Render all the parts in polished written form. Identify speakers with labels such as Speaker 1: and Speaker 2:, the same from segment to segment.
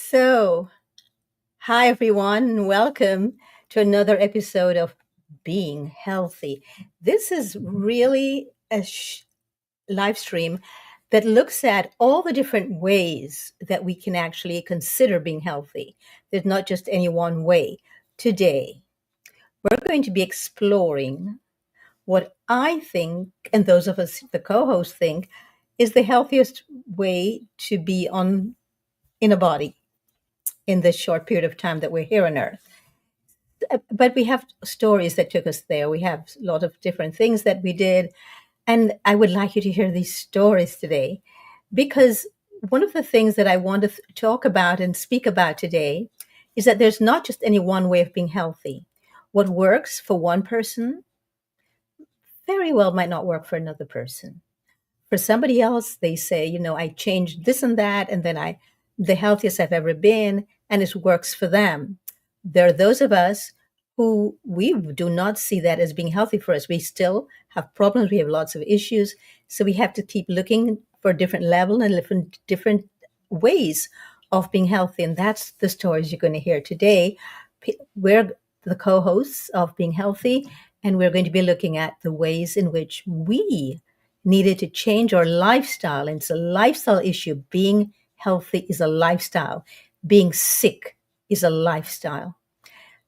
Speaker 1: So, hi everyone, and welcome to another episode of Being Healthy. This is really a live stream that looks at all the different ways that we can actually consider being healthy. There's not just any one way. Today, we're going to be exploring what I think, and those of us, the co hosts, think is the healthiest way to be on in a body in this short period of time that we're here on Earth. But we have stories that took us there. We have a lot of different things that we did. And I would like you to hear these stories today because one of the things that I want to talk about and speak about today is that there's not just any one way of being healthy. What works for one person very well might not work for another person. For somebody else, they say, I changed this and that, and then the healthiest I've ever been, and it works for them. There are those of us who we do not see that as being healthy for us. We still have problems. We have lots of issues. So we have to keep looking for a different level and different ways of being healthy. And that's the stories you're going to hear today. We're the co-hosts of Being Healthy, and we're going to be looking at the ways in which we needed to change our lifestyle. And it's a lifestyle issue. Being healthy is a lifestyle. Being sick is a lifestyle.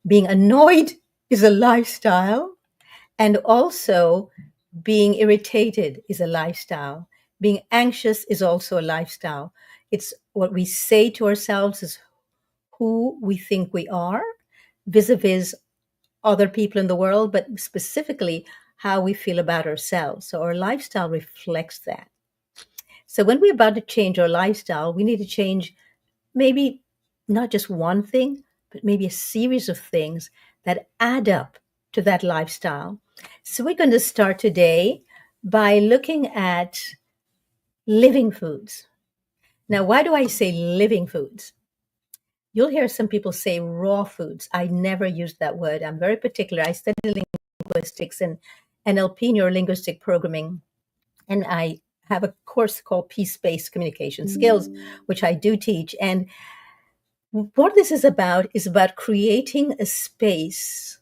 Speaker 1: Being annoyed is a lifestyle. And also being irritated is a lifestyle. Being anxious is also a lifestyle. It's what we say to ourselves is who we think we are vis-a-vis other people in the world, but specifically how we feel about ourselves. So our lifestyle reflects that. So when we're about to change our lifestyle, we need to change maybe not just one thing, but maybe a series of things that add up to that lifestyle. So we're going to start today by looking at living foods. Now, why do I say living foods? You'll hear some people say raw foods. I never use that word. I'm very particular. I studied linguistics and NLP, neurolinguistic programming, and I have a course called Peace-Based Communication Skills, which I do teach. And what this is about creating a space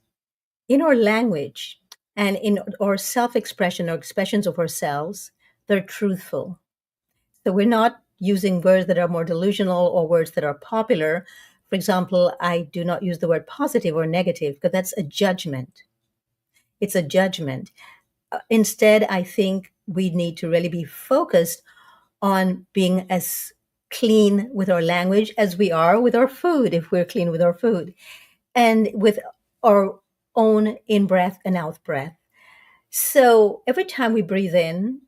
Speaker 1: in our language and in our self-expression or expressions of ourselves that are truthful. So we're not using words that are more delusional or words that are popular. For example, I do not use the word positive or negative because that's a judgment. It's a judgment. Instead, I think we need to really be focused on being as clean with our language as we are with our food, if we're clean with our food, and with our own in-breath and out-breath. So every time we breathe in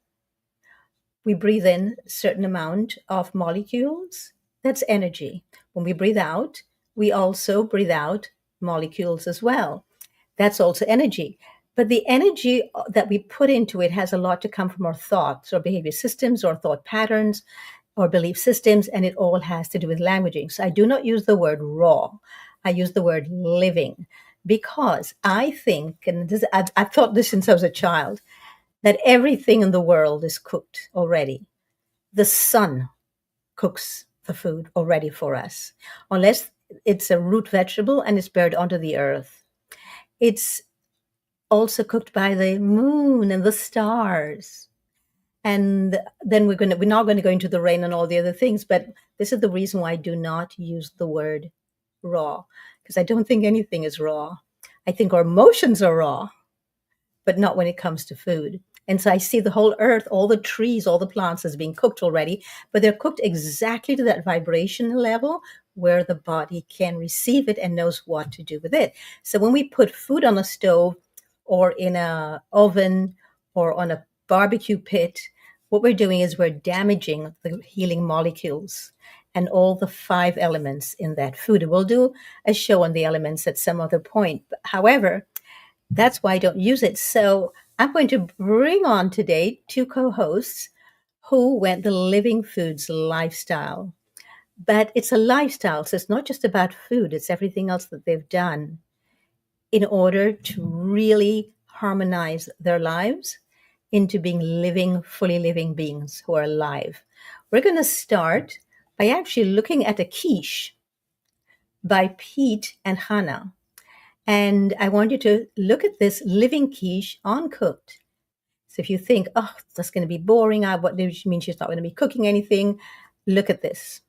Speaker 1: a certain amount of molecules. That's energy. When we breathe out, we also breathe out molecules as well. That's also energy. But the energy that we put into it has a lot to come from our thoughts or behavior systems or thought patterns or belief systems, and it all has to do with languaging. So I do not use the word raw. I use the word living because I think, and I've thought this since I was a child, that everything in the world is cooked already. The sun cooks the food already for us, unless it's a root vegetable and it's buried under the earth. It's also cooked by the moon and the stars. And then we're not going to go into the rain and all the other things, but this is the reason why I do not use the word raw, because I don't think anything is raw. I think our emotions are raw, but not when it comes to food. And so I see the whole earth, all the trees, all the plants as being cooked already, but they're cooked exactly to that vibration level where the body can receive it and knows what to do with it. So when we put food on a stove or in a oven or on a barbecue pit, what we're doing is we're damaging the healing molecules and all the 5 elements in that food. We'll do a show on the elements at some other point. However, that's why I don't use it. So I'm going to bring on today 2 co-hosts who went the living foods lifestyle. But it's a lifestyle, so it's not just about food, it's everything else that they've done in order to really harmonize their lives into being fully living beings who are alive. We're going to start by actually looking at a quiche. by Pete and Hannah. And I want you to look at this living quiche uncooked. So if you think, oh, that's going to be boring, what does she mean she's not going to be cooking anything? Look at this.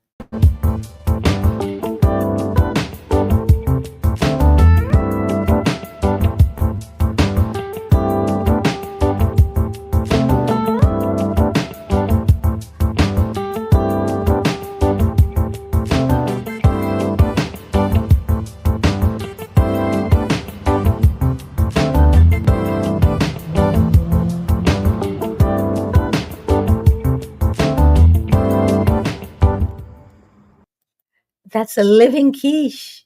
Speaker 1: That's a living quiche.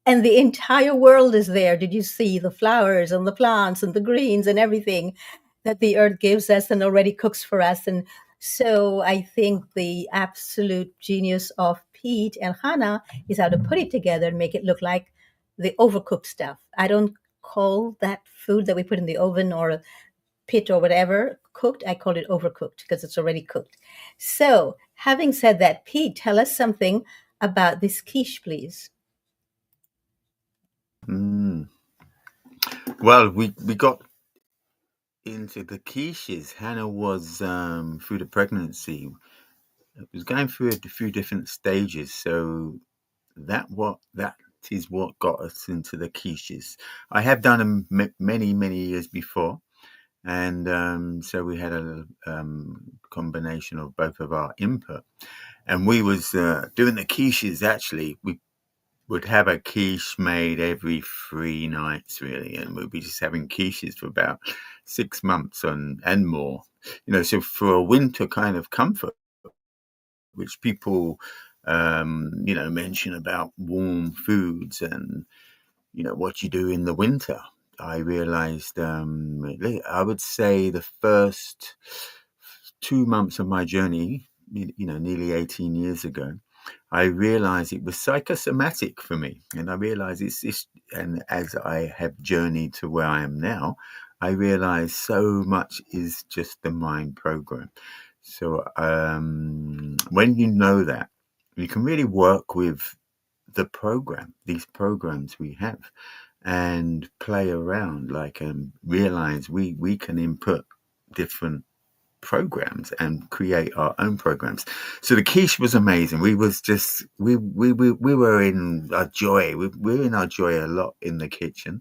Speaker 1: And the entire world is there. Did you see the flowers and the plants and the greens and everything that the earth gives us and already cooks for us? And so I think the absolute genius of Pete and Hannah is how to put it together and make it look like the overcooked stuff. I don't call that food that we put in the oven or a pit or whatever cooked. I call it overcooked because it's already cooked. So having said that, Pete, tell us something about this quiche, please.
Speaker 2: Well, we got into the quiches. Hannah was through the pregnancy. It was going through a few different stages, so that is what got us into the quiches. I have done them many years before, and so we had a combination of both of our input, and we was doing the quiches. Actually, we would have a quiche made every 3 nights, really, and we'd be just having quiches for about 6 months and more. So for a winter kind of comfort, which people, mention about warm foods and what you do in the winter. I realized, I would say the first 2 months of my journey, nearly 18 years ago, I realized it was psychosomatic for me. And I realized and as I have journeyed to where I am now, I realized so much is just the mind program. So when you know that, you can really work with these programs we have, and play around, realize we can input different programs and create our own programs. So the quiche was amazing. We was just we were in our joy. We were in our joy a lot in the kitchen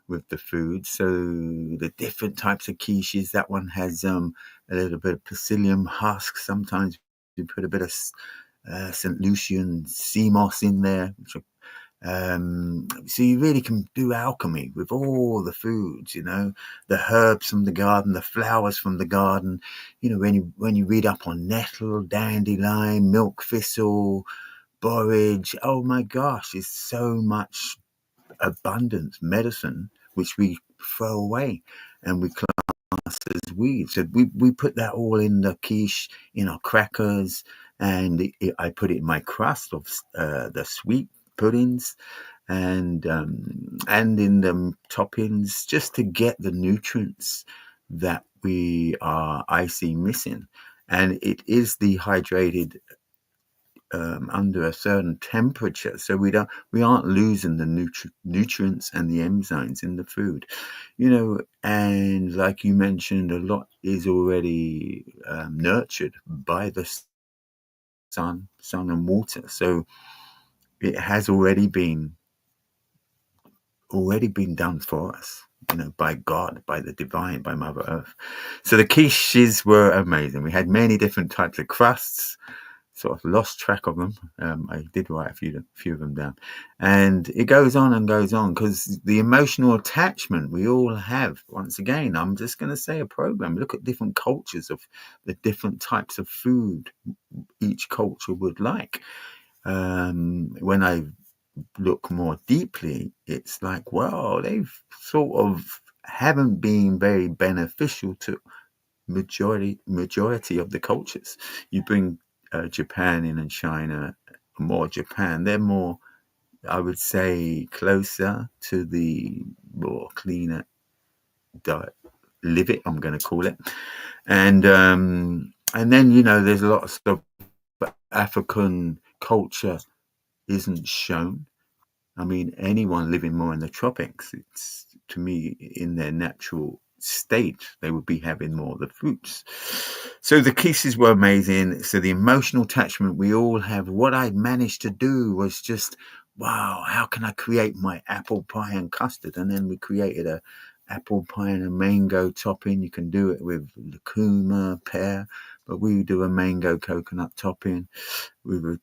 Speaker 2: with the food. So the different types of quiches. That one has a little bit of psyllium husk. Sometimes we put a bit of St. Lucian sea moss in there, so you really can do alchemy with all the foods, the herbs from the garden, the flowers from the garden. When you read up on nettle, dandelion, milk thistle, borage, oh my gosh, it's so much abundance medicine which we throw away and we class as weeds. So we put that all in the quiche, in our crackers, and I put it in my crust of the sweet puddings, and in the toppings, just to get the nutrients that I see missing. And it is dehydrated under a certain temperature, so we aren't losing the nutrients and the enzymes in the food, and like you mentioned, a lot is already nurtured by the sun and water, so it has already been done for us, by God, by the divine, by Mother Earth. So the quiches were amazing. We had many different types of crusts. Sort of lost track of them. I did write a few of them down, and it goes on and goes on because the emotional attachment we all have. Once again, I'm just going to say a program. Look at different cultures of the different types of food each culture would like. When I look more deeply, it's like, well, they've sort of haven't been very beneficial to majority of the cultures. You bring Japan in and China, more Japan, they're more, I would say, closer to the more cleaner diet, live it, I'm going to call it. And then, there's lots of African culture isn't shown. I mean, anyone living more in the tropics, it's to me in their natural state, they would be having more of the fruits. So the kisses were amazing. So the emotional attachment we all have, what I managed to do was just, wow, how can I create my apple pie and custard? And then we created a apple pie and a mango topping. You can do it with lucuma, pear, but we do a mango coconut topping with,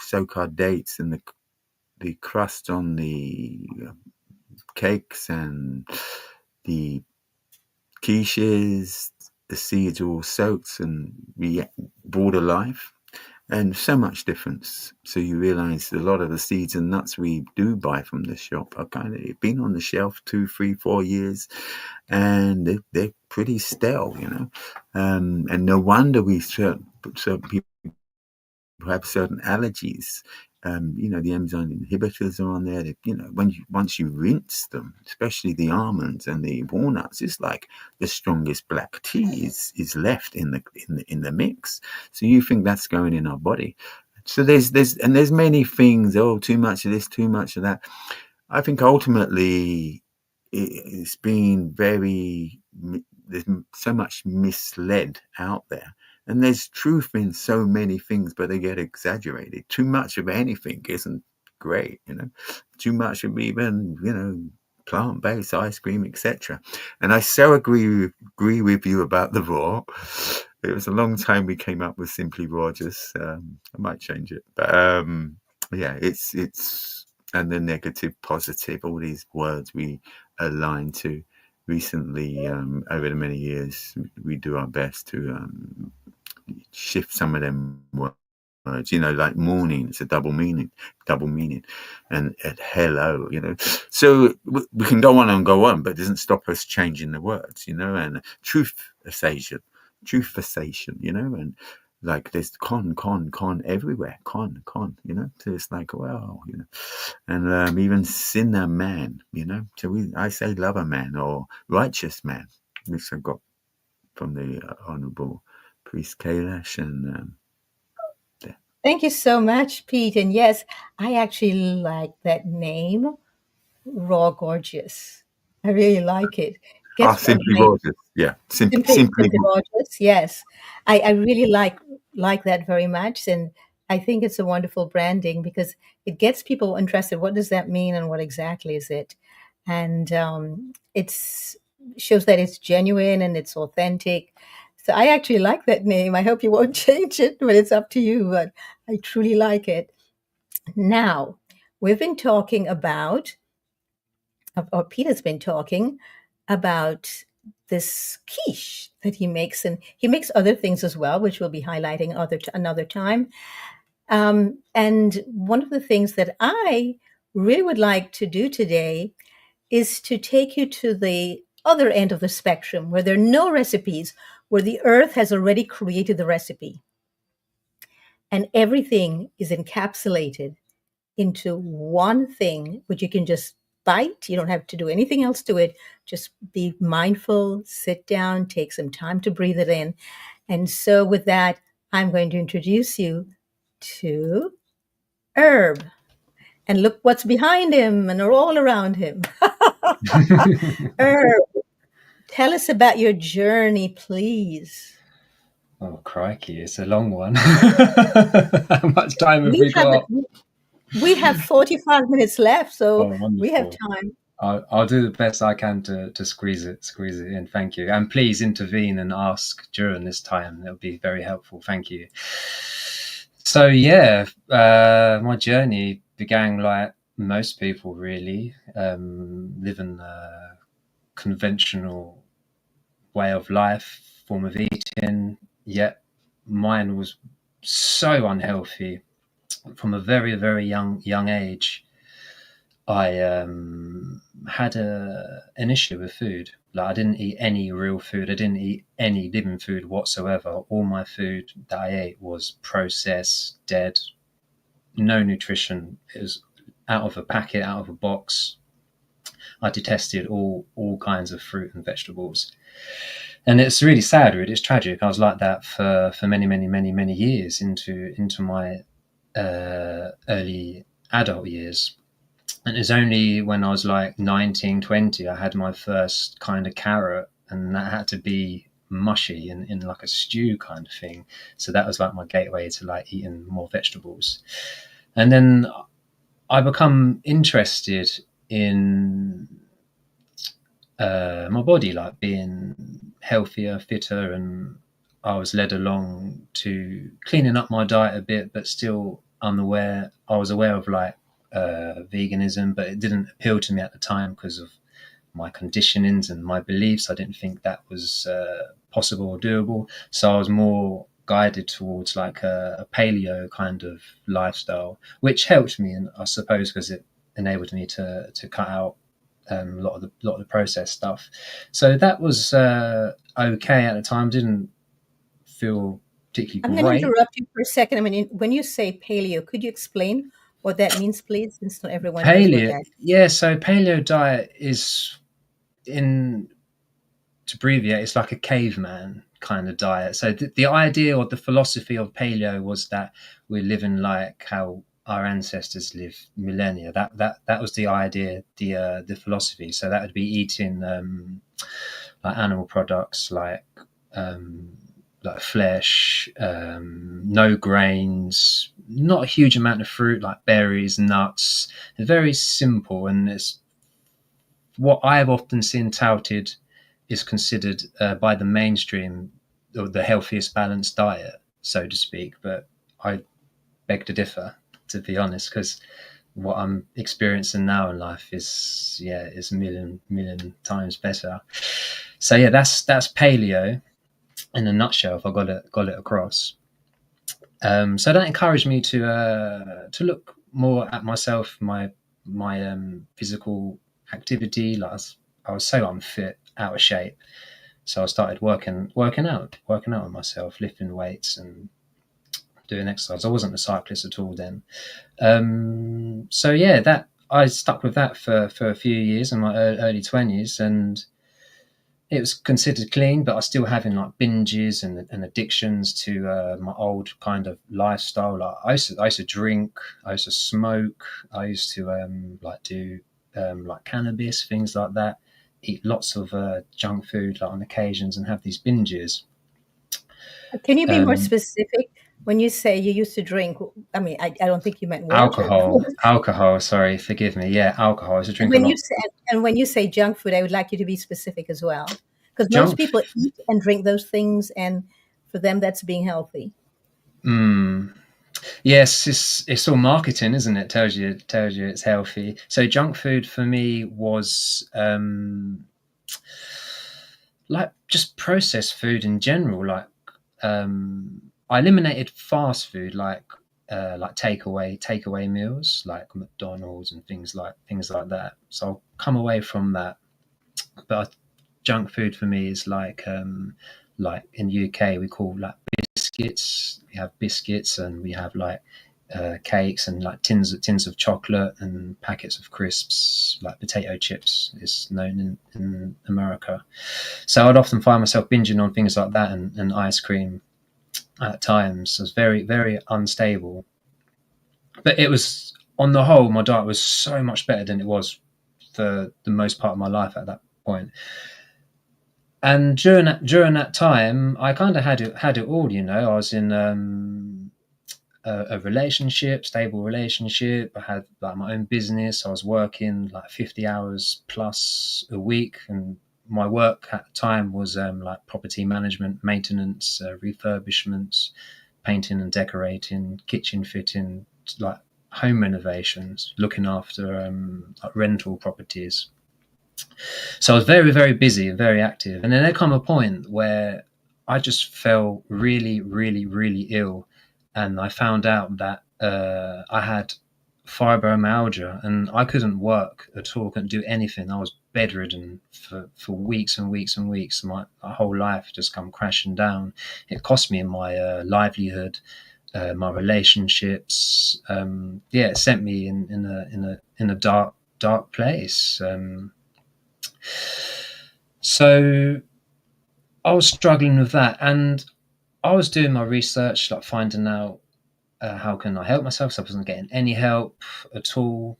Speaker 2: soak our dates and the crust on the cakes and the quiches. The seeds are all soaked and we brought alive, and so much difference. So you realize a lot of the seeds and nuts we do buy from the shop are kind of been on the shelf 2, 3, 4 years, and they're pretty stale, and no wonder certain people have certain allergies. The enzyme inhibitors are on there. Once you rinse them, especially the almonds and the walnuts, it's like the strongest black tea is left in the mix. So you think that's going in our body. So there's many things. Oh, too much of this, too much of that. I think ultimately it's been there's so much misled out there. And there's truth in so many things, but they get exaggerated. Too much of anything isn't great, Too much of even, plant-based ice cream, etc. And I so agree with you about the raw. It was a long time we came up with Simply Rogers. I might change it, but yeah, it's and the negative, positive, all these words we align to. Recently, over the many years, we do our best to shift some of them words. Like morning, it's a double meaning, and hello, So we can go on and go on, but it doesn't stop us changing the words, and truth-assation, and like there's con everywhere, con, So it's like, well, and even sinner man, So I say lover man or righteous man, which I got from the Honourable Priest Kailash, and yeah.
Speaker 1: Thank you so much, Pete. And yes, I actually like that name, Raw Gorgeous. I really like it. Gets
Speaker 2: Simply
Speaker 1: my
Speaker 2: Rogers, yeah, simply.
Speaker 1: Simply Rogers. Yes, I really like that very much, and I think it's a wonderful branding because it gets people interested. What does that mean, and what exactly is it? And it's shows that it's genuine and it's authentic. So I actually like that name. I hope you won't change it, but it's up to you. But I truly like it. Now, we've been talking about, or Peter's been talking about this quiche that he makes, and he makes other things as well, which we'll be highlighting another time. And one of the things that I really would like to do today is to take you to the other end of the spectrum where there are no recipes, where the earth has already created the recipe and everything is encapsulated into one thing, which you can just bite. You don't have to do anything else to it. Just be mindful, sit down, take some time to breathe it in. And so, with that, I'm going to introduce you to Herb. And look what's behind him and all around him. Herb, tell us about your journey, please.
Speaker 3: Oh, crikey, it's a long one. How much time have
Speaker 1: We
Speaker 3: we
Speaker 1: have
Speaker 3: got?
Speaker 1: we have 45 minutes left, so
Speaker 3: Oh,
Speaker 1: we have
Speaker 3: wonderful.
Speaker 1: time.
Speaker 3: I'll do the best I can to squeeze it in. Thank you. And please intervene and ask during this time. That would be very helpful. Thank you. So, yeah, my journey began like most people, really, living a conventional way of life, form of eating, yet mine was so unhealthy from a very, very young age. I had an issue with food. Like I didn't eat any real food. I didn't eat any living food whatsoever. All my food that I ate was processed, dead, no nutrition. It was out of a packet, out of a box. I detested all kinds of fruit and vegetables. And it's really sad, really. It's tragic. I was like that for many years into my early adult years. And it was only when I was like 19, 20, I had my first kind of carrot, and that had to be mushy in like a stew kind of thing. So that was like my gateway to like eating more vegetables. And then I become interested in my body, like being healthier, fitter, and I was led along to cleaning up my diet a bit, but still unaware. I was aware of like veganism, but it didn't appeal to me at the time because of my conditionings and my beliefs. I didn't think that was possible or doable. So I was more guided towards like a paleo kind of lifestyle, which helped me, and I suppose because it enabled me to cut out a lot of the processed stuff. So that was okay at the time. Didn't feel particularly
Speaker 1: I'm going to
Speaker 3: great.
Speaker 1: interrupt you for a second. I mean, when you say paleo, could you explain what that means, please? Since not everyone knows what
Speaker 3: Paleo,
Speaker 1: that.
Speaker 3: yeah. So paleo diet is, in to abbreviate, it's like a caveman kind of diet. So the idea or the philosophy of paleo was that we're living like how our ancestors lived millennia. That was the idea, the philosophy. So that would be eating like animal products, um, like flesh, no grains, not a huge amount of fruit like berries, nuts. Very simple, and it's what I have often seen touted is considered by the mainstream or the healthiest balanced diet, so to speak. But I beg to differ, to be honest, because what I'm experiencing now in life is a million times better. So yeah, that's paleo in a nutshell. If I got it across. So that encouraged me to look more at myself, my physical activity. Like I was so unfit, out of shape. So I started working out with myself, lifting weights and doing exercise. I wasn't a cyclist at all then. So yeah, that I stuck with that for a few years in my early 20s, and it was considered clean, but I was still having like binges and addictions to my old kind of lifestyle. Like I used to drink, I used to smoke, I used to like do like cannabis, things like that. Eat lots of junk food like on occasions and have these binges.
Speaker 1: Can you be more
Speaker 3: Um,
Speaker 1: specific when you say you used to drink? I mean, I don't think you meant water, of
Speaker 3: alcohol,
Speaker 1: course.
Speaker 3: alcohol. Sorry, forgive me. Yeah, alcohol. I used to
Speaker 1: And
Speaker 3: drink a
Speaker 1: when you
Speaker 3: lot.
Speaker 1: say and when you say junk food, I would like you to be specific as well, because most
Speaker 3: Junk.
Speaker 1: people eat and drink those things, and for them, that's being healthy.
Speaker 3: Mm, yes, it's all marketing, isn't it? Tells you it's healthy. So junk food for me was like just processed food in general. I eliminated fast food, like takeaway meals, like McDonald's and things like that. So I'll come away from that. But junk food for me is like in the UK we call like biscuits. We have biscuits and we have like cakes and like tins of chocolate and packets of crisps, like potato chips is known in America. So I'd often find myself binging on things like that and ice cream at times. It was very unstable, but it was, on the whole, my diet was so much better than it was for the most part of my life at that point. And during that time, I kind of had it all. I was in a relationship, stable relationship. I had like my own business. I was working like 50 hours plus a week, and my work at the time was like property management, maintenance, refurbishments, painting and decorating, kitchen fitting, like home renovations, looking after like rental properties. So I was very busy and very active. And then there come a point where I just fell really ill, and I found out that I had fibromyalgia, and I couldn't work at all, couldn't do anything. I was bedridden for weeks and weeks and weeks. My whole life just come crashing down. It cost me my livelihood, my relationships. Yeah, it sent me in a dark place. So I was struggling with that, and I was doing my research, like finding out how can I help myself. So I wasn't getting any help at all.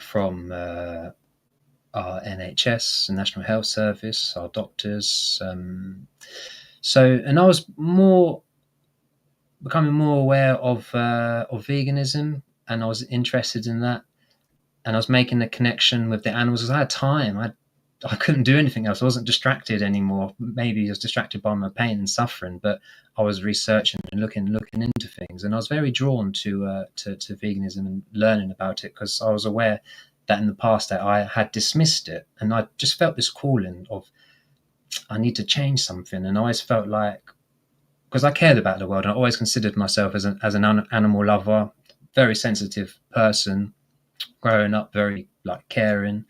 Speaker 3: from our NHS, the National Health Service, our doctors. And I was becoming more aware of veganism, and I was interested in that, and I was making the connection with the animals because I had time. I couldn't do anything else. I wasn't distracted anymore. Maybe I was distracted by my pain and suffering, but I was researching and looking into things, and I was very drawn to veganism and learning about it because I was aware that in the past that I had dismissed it, and I just felt this calling of I need to change something, and I always felt like because I cared about the world, and I always considered myself as an animal lover, very sensitive person, growing up very like caring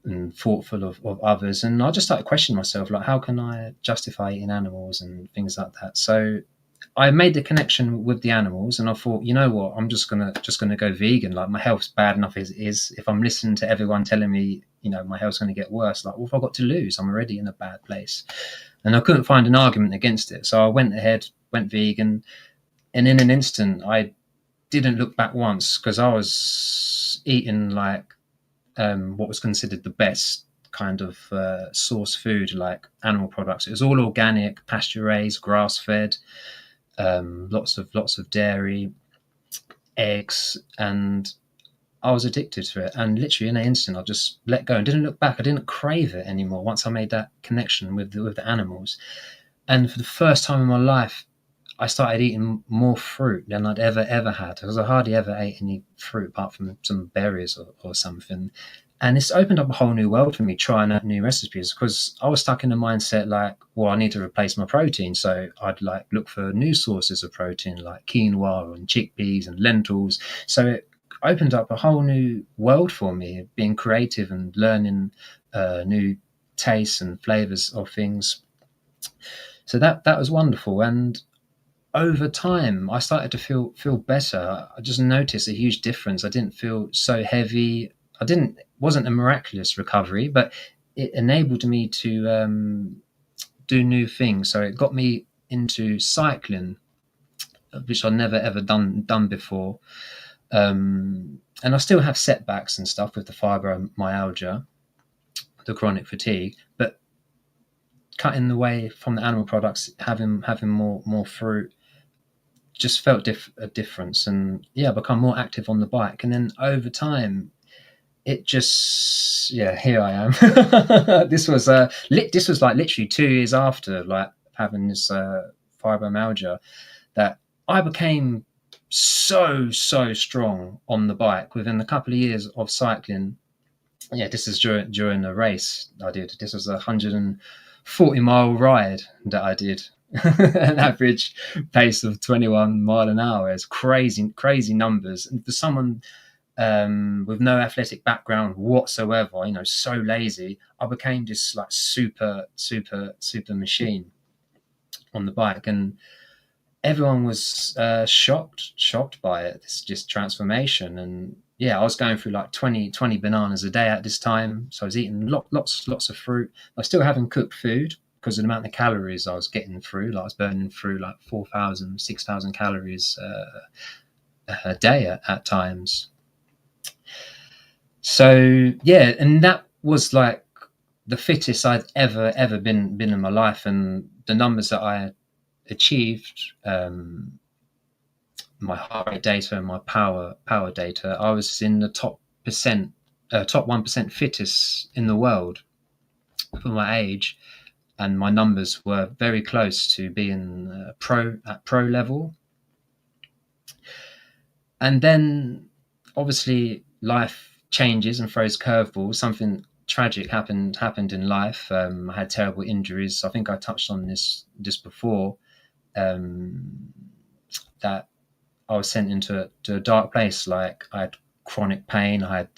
Speaker 3: and thoughtful of others, and I just started questioning myself, like how can I justify eating animals and things like that. So I made the connection with the animals, and I thought, you know what, I'm just gonna go vegan. Like my health's bad enough as it is. If I'm listening to everyone telling me, you know, my health's going to get worse, like what have I got to lose? I'm already in a bad place, and I couldn't find an argument against it. So I went vegan, and in an instant, I didn't look back once because I was eating like what was considered the best kind of source food, like animal products. It was all organic, pasture raised, grass fed, lots of dairy, eggs, and I was addicted to it. And literally in an instant, I just let go and didn't look back. I didn't crave it anymore once I made that connection with the animals. And for the first time in my life, I started eating more fruit than I'd ever had, because I hardly ever ate any fruit apart from some berries or something. And it's opened up a whole new world for me trying out new recipes, because I was stuck in the mindset like, well, I need to replace my protein. So I'd like look for new sources of protein like quinoa and chickpeas and lentils. So it opened up a whole new world for me, being creative and learning new tastes and flavors of things. So that was wonderful. And over time I started to feel better. I just noticed a huge difference. I didn't feel so heavy. Wasn't a miraculous recovery, but it enabled me to do new things. So it got me into cycling, which I'd never ever done before. And I still have setbacks and stuff with the fibromyalgia, the chronic fatigue, but cutting away from the animal products, having more fruit, just felt a difference. And yeah, I become more active on the bike, and then over time it just, yeah, here I am. This was like literally 2 years after like having this fibromyalgia that I became so strong on the bike within a couple of years of cycling. Yeah, this is during a race I did. This was a 140-mile ride that I did. An average pace of 21 mile an hour. It's crazy numbers. And for someone with no athletic background whatsoever, you know, so lazy, I became this like super machine on the bike, and everyone was shocked by it. This just transformation. And yeah, I was going through like 20 bananas a day at this time. So I was eating lots of fruit. I was still having cooked food because of the amount of calories I was getting through. Like I was burning through like 4,000, 6,000 calories a day at times. So yeah, and that was like the fittest I'd ever been in my life. And the numbers that I achieved, my heart rate data and my power data, I was in the top 1% fittest in the world for my age, and my numbers were very close to being pro level. And then obviously life changes and throws curveballs. Something tragic happened in life. I had terrible injuries. I think I touched on this before. That I was sent into a dark place. Like I had chronic pain. I had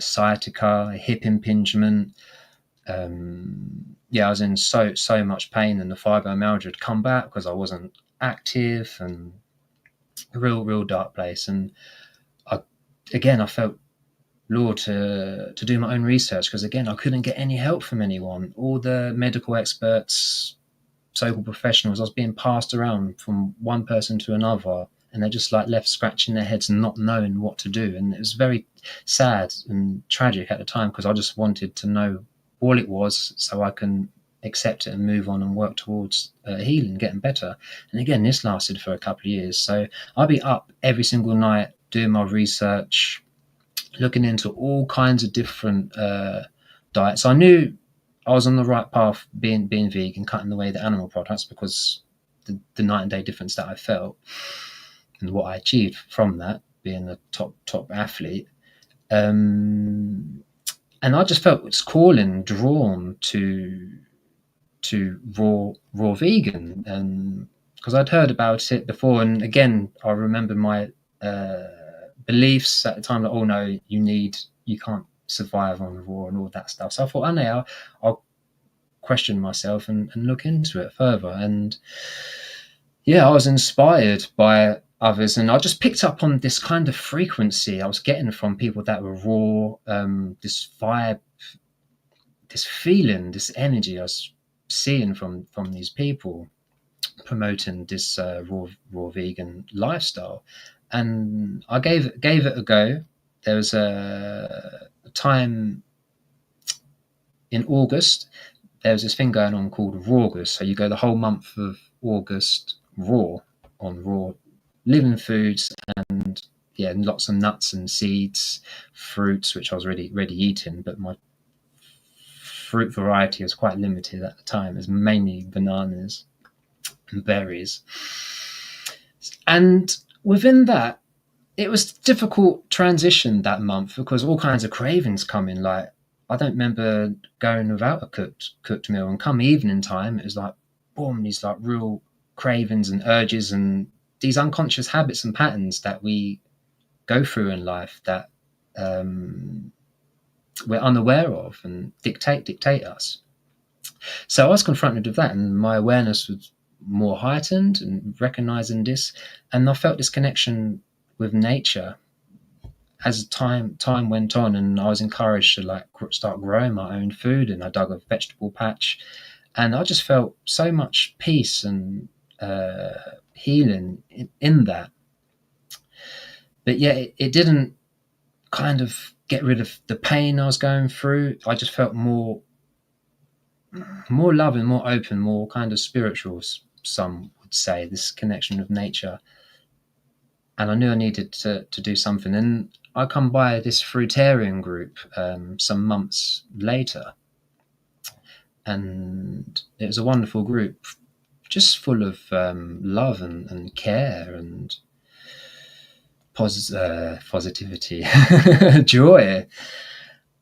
Speaker 3: sciatica, a hip impingement. I was in so much pain, and the fibromyalgia had come back because I wasn't active, and a real dark place. And I felt law to do my own research, because again I couldn't get any help from anyone. All the medical experts, so-called professionals, I was being passed around from one person to another, and they're just like left scratching their heads and not knowing what to do. And it was very sad and tragic at the time, because I just wanted to know all it was so I can accept it and move on and work towards healing, getting better. And again, this lasted for a couple of years. So I'd be up every single night doing my research, looking into all kinds of different diets. I knew I was on the right path being vegan, cutting away the animal products, because the night and day difference that I felt and what I achieved from that, being a top athlete. And I just felt it's calling, drawn to raw vegan, and because I'd heard about it before, and again I remember my beliefs at the time that, oh no, you can't survive on raw and all that stuff. So I thought, oh no, I'll question myself and look into it further. And yeah, I was inspired by others, and I just picked up on this kind of frequency I was getting from people that were raw, this vibe, this feeling, this energy I was seeing from these people promoting this raw vegan lifestyle. And I gave it a go. There was a time in August. There was this thing going on called Rawgust. So you go the whole month of August raw, on raw living foods, and yeah, lots of nuts and seeds, fruits, which I was already eating, but my fruit variety was quite limited at the time. It was mainly bananas and berries. And within that, it was a difficult transition that month, because all kinds of cravings come in. Like, I don't remember going without a cooked meal, and come evening time, it was like, boom, these like real cravings and urges and these unconscious habits and patterns that we go through in life that we're unaware of and dictate us. So I was confronted with that, and my awareness was more heightened and recognizing this, and I felt this connection with nature as time went on, and I was encouraged to like start growing my own food, and I dug a vegetable patch, and I just felt so much peace and healing in that. But yeah, it didn't kind of get rid of the pain I was going through. I just felt more loving, more open, more kind of spiritual, some would say, this connection with nature. And I knew I needed to do something. And I come by this fruitarian group some months later, and it was a wonderful group, just full of love and care and positivity, joy.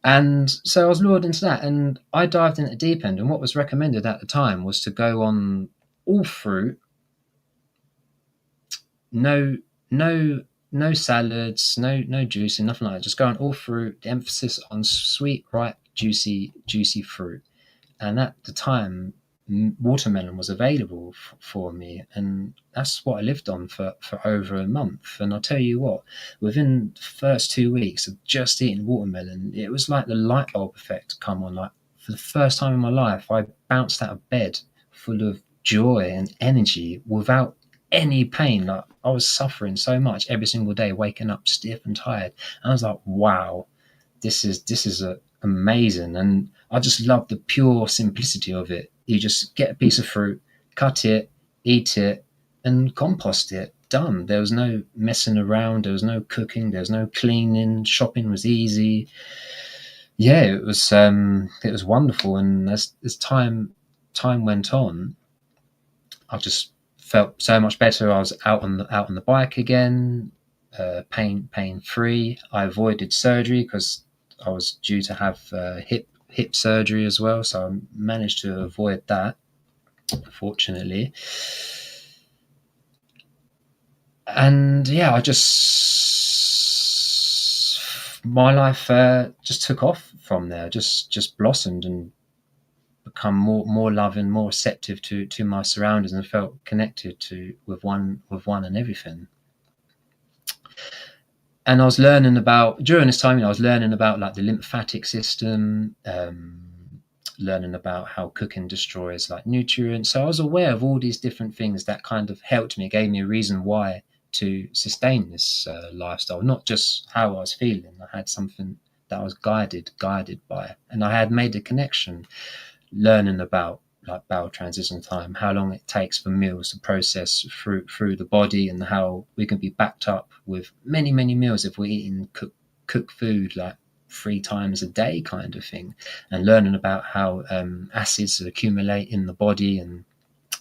Speaker 3: And so I was lured into that, and I dived in at the deep end. And what was recommended at the time was to go on all fruit, no salads, no juicing, nothing like that. Just go on all fruit. The emphasis on sweet, ripe, juicy fruit. And at the time, watermelon was available for me, and that's what I lived on for over a month. And I'll tell you what, within the first 2 weeks of just eating watermelon, it was like the light bulb effect come on. Like, for the first time in my life, I bounced out of bed full of joy and energy without any pain. Like, I was suffering so much every single day, waking up stiff and tired, and I was like, wow, this is amazing. And I just love the pure simplicity of it. You just get a piece of fruit, cut it, eat it, and compost it. Done. There was no messing around. There was no cooking. There was no cleaning. Shopping was easy. Yeah, it was wonderful. And as time went on, I just felt so much better. I was out on the bike again, pain free. I avoided surgery because I was due to have hip surgery as well, so I managed to avoid that, fortunately. And yeah, my life just took off from there, just blossomed and become more loving, more receptive to my surroundings, and felt connected with one and everything. And I was learning about, during this time, I was learning about like the lymphatic system, learning about how cooking destroys like nutrients. So I was aware of all these different things that kind of helped me, gave me a reason why to sustain this lifestyle, not just how I was feeling. I had something that I was guided by, and I had made a connection, learning about like bowel transition time, how long it takes for meals to process through the body, and how we can be backed up with many meals if we're eating cooked food like 3 times a day kind of thing, and learning about how acids accumulate in the body and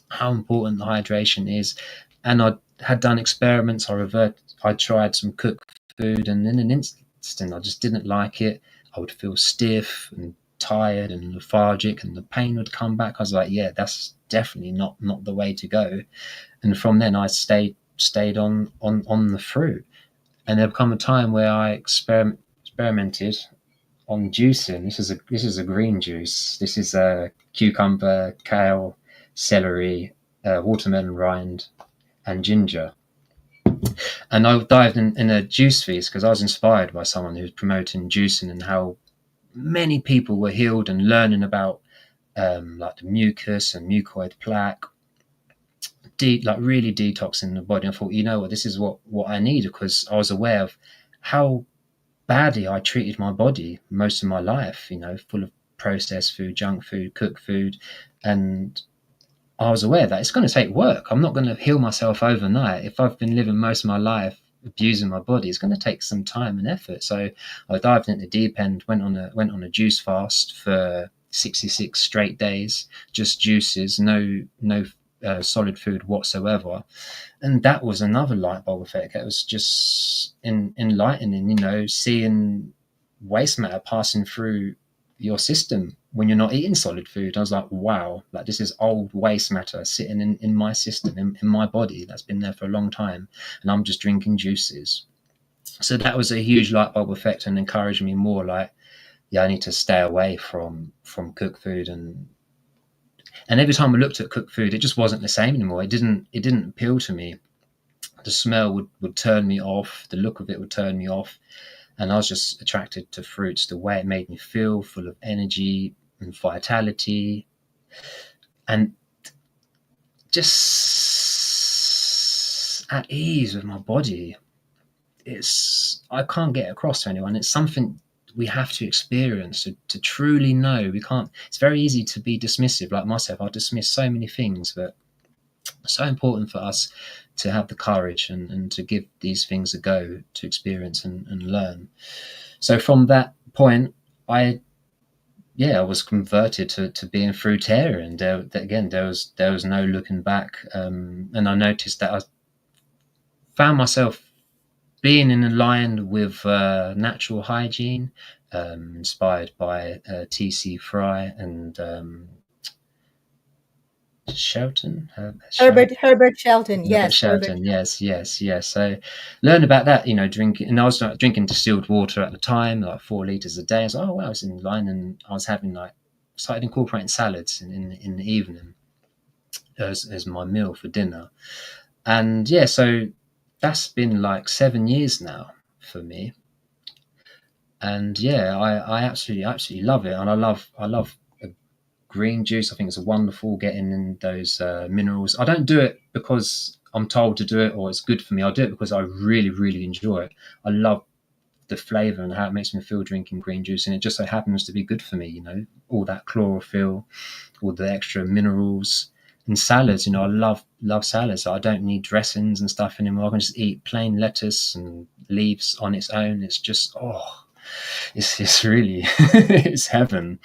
Speaker 3: how important the hydration is. And I had done experiments. I tried some cooked food, and in an instant I just didn't like it. I would feel stiff and tired and lethargic, and the pain would come back. I was like, yeah, that's definitely not the way to go. And from then I stayed on the fruit. And there come a time where I experimented on juicing. This is a green juice. This is a cucumber, kale, celery, watermelon rind, and ginger. And I dived in a juice feast because I was inspired by someone who was promoting juicing and how many people were healed and learning about like the mucus and mucoid plaque, like really detoxing the body. I thought, you know what, this is what I need, because I was aware of how badly I treated my body most of my life, full of processed food, junk food, cooked food. And I was aware that it's going to take work. I'm not going to heal myself overnight. If I've been living most of my life abusing my body, it's going to take some time and effort. So I dived into the deep end, went on a juice fast for 66 straight days, just juices, no solid food whatsoever. And that was another light bulb effect. It was just enlightening, seeing waste matter passing through your system when you're not eating solid food. I was like, wow, like this is old waste matter sitting in my system, in my body, that's been there for a long time, and I'm just drinking juices. So that was a huge light bulb effect, and encouraged me more like, yeah, I need to stay away from cooked food. And every time I looked at cooked food, it just wasn't the same anymore. It didn't appeal to me. The smell would turn me off. The look of it would turn me off. And I was just attracted to fruits, the way it made me feel, full of energy and vitality, and just at ease with my body. I can't get across to anyone. It's something we have to experience to truly know. It's very easy to be dismissive, like myself. I dismiss so many things, but it's so important for us to have the courage and to give these things a go, to experience and learn. So from that point, I was converted to being fruitarian. There was no looking back. And I noticed that I found myself being in line with natural hygiene, inspired by T.C. Fry and Shelton.
Speaker 1: Herbert Shelton.
Speaker 3: Herbert
Speaker 1: Yes, Herbert.
Speaker 3: Shelton. Yes. So learn about that, drinking. And I was drinking distilled water at the time, like 4 liters a day. I was like, oh wow, I was in line, and I was having started incorporating salads in the evening as my meal for dinner. And so that's been like 7 years now for me. And I absolutely love it. And I love green juice. I think it's wonderful, getting in those minerals. I don't do it because I'm told to do it or it's good for me. I do it because I really enjoy it. I love the flavor and how it makes me feel drinking green juice, and it just so happens to be good for me. All that chlorophyll, all the extra minerals. And salads, I love salads. I don't need dressings and stuff anymore. I can just eat plain lettuce and leaves on its own. It's just it's really it's heaven.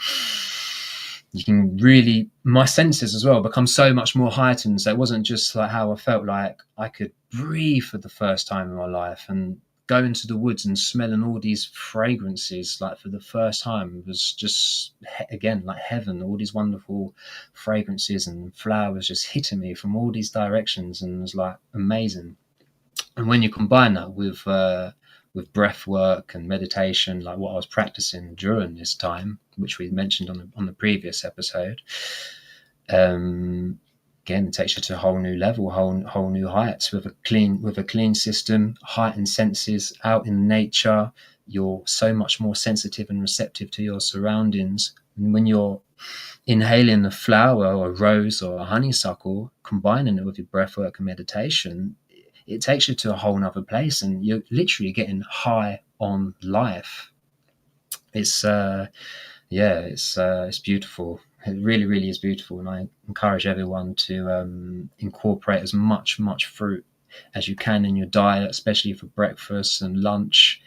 Speaker 3: You can really, my senses as well become so much more heightened. So it wasn't just like how I felt like I could breathe for the first time in my life, and go into the woods and smelling all these fragrances like for the first time. It was just, again, like heaven. All these wonderful fragrances and flowers just hitting me from all these directions, and it was like amazing. And when you combine that with breath work and meditation, like what I was practicing during this time, which we mentioned on the previous episode, again, it takes you to a whole new level, whole new heights with a clean system, heightened senses out in nature. You're so much more sensitive and receptive to your surroundings. And when you're inhaling a flower or a rose or a honeysuckle, combining it with your breath work and meditation, it takes you to a whole nother place, and you're literally getting high on life. It's it's beautiful. It really, really is beautiful, and I encourage everyone to incorporate as much fruit as you can in your diet, especially for breakfast and lunch.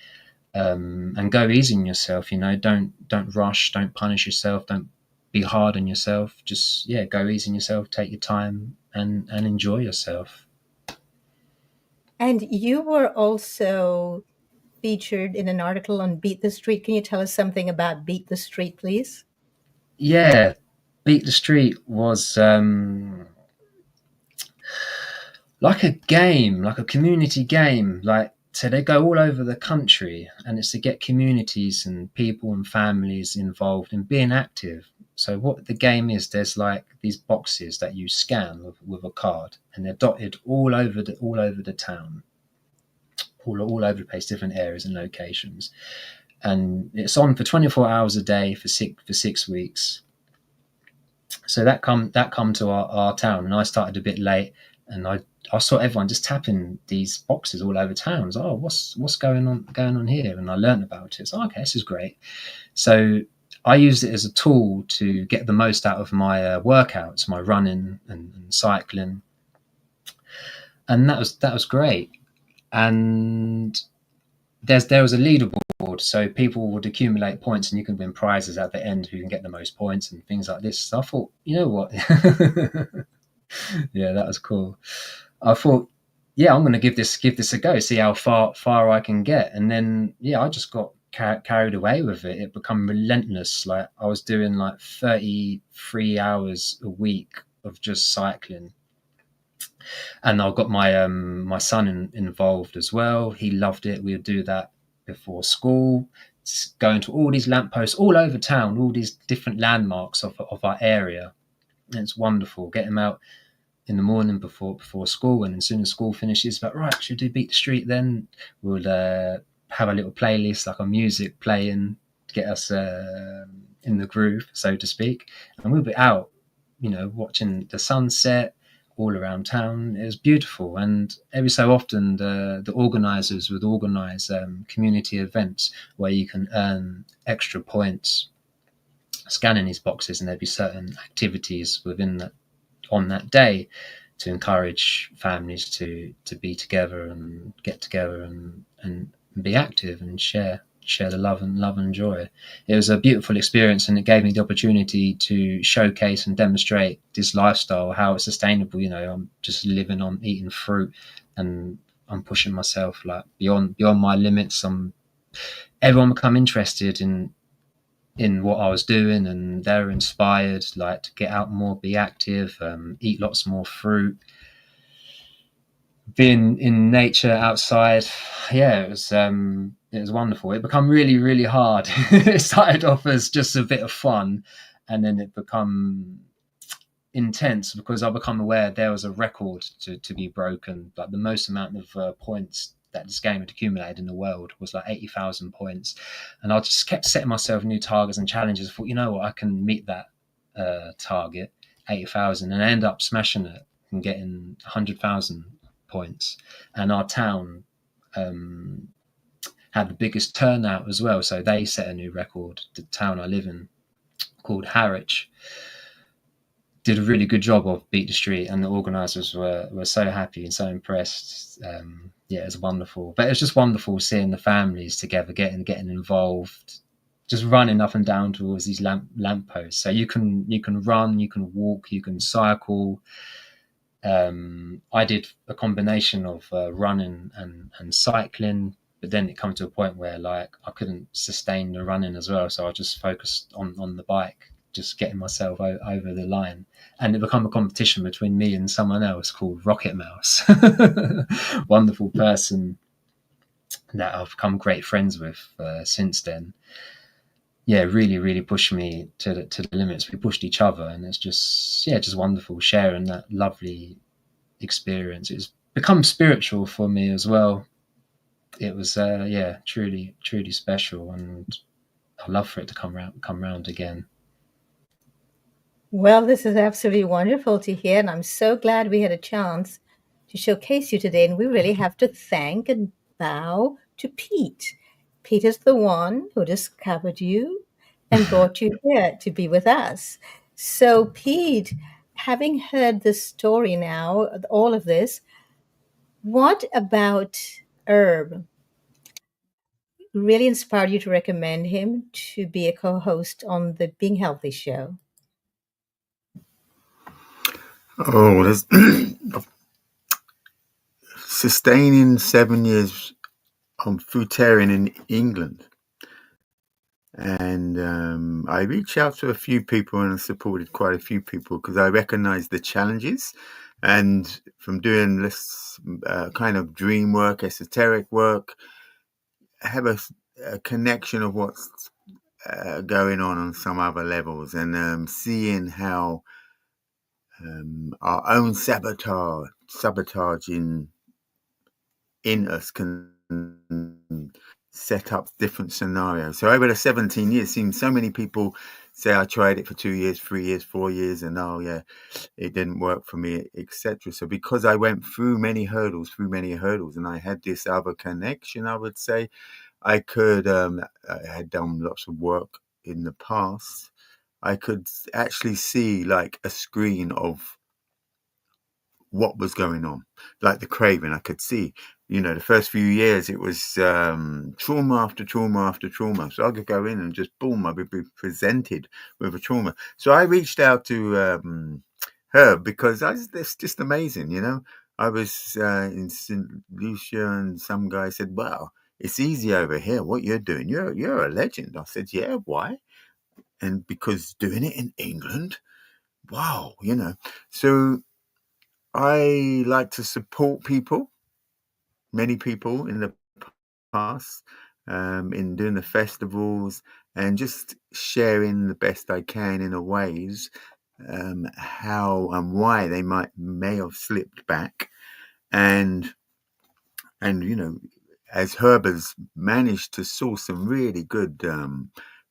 Speaker 3: And go easy on yourself. Don't rush, don't punish yourself, don't be hard on yourself. Just go easy on yourself, take your time, and enjoy yourself.
Speaker 1: And you were also featured in an article on Beat the Street. Can you tell us something about Beat the Street, please?
Speaker 3: Yeah, Beat the Street was like a game, like a community game. Like, so they go all over the country, and it's to get communities and people and families involved in being active. So what the game is, there's like these boxes that you scan with a card, and they're dotted all over the town, all over the place, different areas and locations. And it's on for 24 hours a day for 6 weeks. So that come to our town, and I started a bit late, and I saw everyone just tapping these boxes all over town. I was like, oh, what's going on here? And I learned about it. So okay, this is great. So I used it as a tool to get the most out of my workouts, my running and cycling, and that was great. And there was a leaderboard, so people would accumulate points, and you can win prizes at the end who can get the most points and things like this. So I thought, you know what? Yeah, that was cool. I thought, yeah, I'm going to give this a go, see how far I can get. And then, yeah, I just got carried away with it. It became relentless. Like, I was doing like 33 hours a week of just cycling. And I got my son involved as well. He loved it. We would do that before school, going to all these lampposts all over town, all these different landmarks of our area. And it's wonderful. Get him out in the morning before school, and as soon as school finishes, but right, should we Beat the Street then? We'll have a little playlist, like a music playing, to get us in the groove, so to speak, and we'll be out, watching the sunset all around town. It was beautiful, and every so often the organisers would organise community events where you can earn extra points scanning these boxes, and there'd be certain activities within that on that day to encourage families to be together and get together and be active and share the love and joy. It was a beautiful experience, and it gave me the opportunity to showcase and demonstrate this lifestyle, how it's sustainable. I'm just living on eating fruit, and I'm pushing myself like beyond my limits. Everyone become interested in what I was doing, and they're inspired, like, to get out more, be active, eat lots more fruit, being in nature outside. Yeah, it was wonderful. It become really, really hard. It started off as just a bit of fun, and then it become intense because I become aware there was a record to be broken. Like, the most amount of points that this game had accumulated in the world was like 80,000 points, and I just kept setting myself new targets and challenges. I thought, you know what, I can meet that target, 80,000, and I end up smashing it and getting 100,000 points. And our town had the biggest turnout as well, so they set a new record. The town I live in, called Harwich, did a really good job of Beat the Street, and the organisers were so happy and so impressed. Yeah, it was wonderful. But it was just wonderful seeing the families together, getting involved, just running up and down towards these lampposts. So you can run, you can walk, you can cycle. I did a combination of running and cycling, but then it came to a point where, like, I couldn't sustain the running as well, so I just focused on the bike, just getting myself over the line. And it became a competition between me and someone else called Rocket Mouse, wonderful person that I've become great friends with since then. Yeah, really, really pushed me to the limits. We pushed each other, and it's just wonderful sharing that lovely experience. It's become spiritual for me as well. It was truly, truly special, and I'd love for it to come round again.
Speaker 1: Well, this is absolutely wonderful to hear, and I'm so glad we had a chance to showcase you today, and we really have to thank and bow to Pete. Pete is the one who discovered you and brought you here to be with us. So, Pete, having heard this story now, all of this, what about Herb really inspired you to recommend him to be a co host on the Being Healthy show?
Speaker 2: Oh, there's sustaining 7 years on fruitarian in England. And I reached out to a few people and supported quite a few people because I recognized the challenges. And from doing this kind of dream work, esoteric work, I have a connection of what's going on some other levels, and seeing how our own sabotage in us can set up different scenarios. So over the 17 years, seen so many people say I tried it for 2 years, 3 years, 4 years, and oh yeah, it didn't work for me, etc. So because I went through many hurdles, and I had this other connection, I would say I could. I had done lots of work in the past. I could actually see like a screen of what was going on, like the craving. I could see, the first few years it was trauma after trauma after trauma. So I could go in and just boom, I would be presented with a trauma. So I reached out to her because it's just amazing. I was in St. Lucia, and some guy said, "Wow, it's easy over here. What you're doing, you're a legend." I said, "Yeah, why?" And because doing it in England, wow. So I like to support people, many people in the past, in doing the festivals and just sharing the best I can in a ways, how and why they may have slipped back, and as Herb has managed to source some really good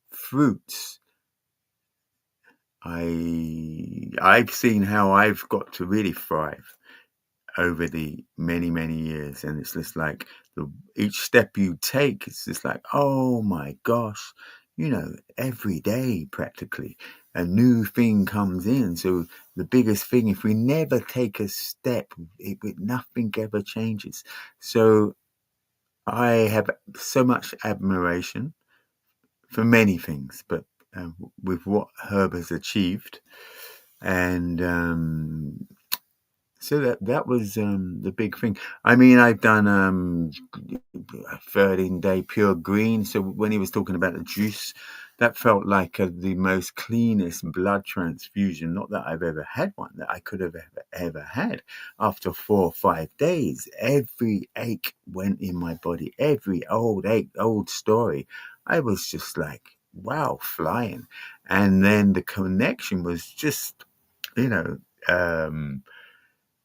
Speaker 2: fruits. I've seen how I've got to really thrive over the many years, and it's just like each step you take, it's just like, oh my gosh, every day practically a new thing comes in. So the biggest thing, if we never take a step, nothing ever changes. So I have so much admiration for many things, but with what Herb has achieved, and so that was the big thing. I mean, I've done a 13-day pure green. So when he was talking about the juice, that felt like the most cleanest blood transfusion. Not that I've ever had one, that I could have ever had. After 4 or 5 days, every ache went in my body. Every old ache, old story. I was just like, wow, flying. And then the connection was just, you know.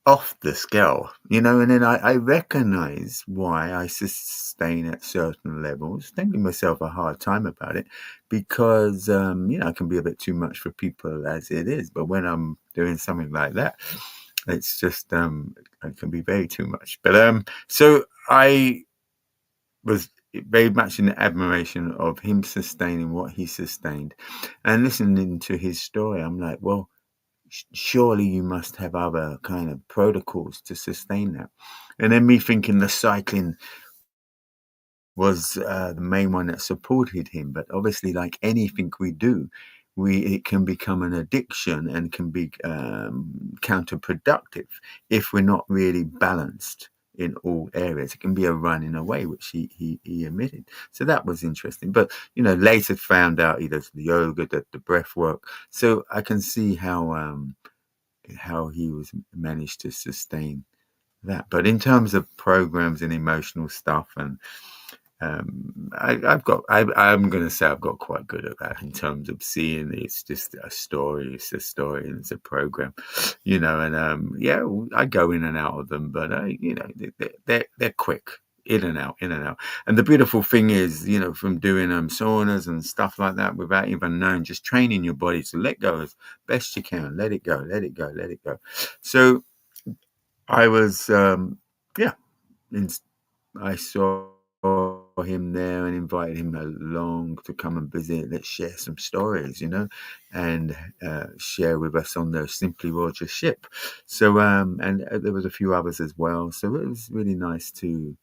Speaker 2: Off the scale, and then I recognize why I sustain at certain levels, giving myself a hard time about it because, I can be a bit too much for people as it is. But when I'm doing something like that, it's just, it can be very too much. But, so I was very much in admiration of him sustaining what he sustained, and listening to his story, I'm like, well, surely you must have other kind of protocols to sustain that. And then me thinking the cycling was the main one that supported him. But obviously, like anything we do, it can become an addiction and can be counterproductive if we're not really balanced in all areas. It can be a run in a way, which he admitted. So that was interesting. But later found out he does the yoga, the breath work. So I can see how he was managed to sustain that. But in terms of programs and emotional stuff, and I'm going to say I've got quite good at that in terms of seeing it's just a story. It's a story and it's a program, and yeah, I go in and out of them, but they're quick. In and out. And the beautiful thing is, from doing saunas and stuff like that without even knowing, just training your body to let go as best you can. Let it go. So I was, yeah, in, I saw him there and invited him along to come and visit. Let's share some stories, and share with us on the Simply Roger ship. So, and there was a few others as well. So it was really nice to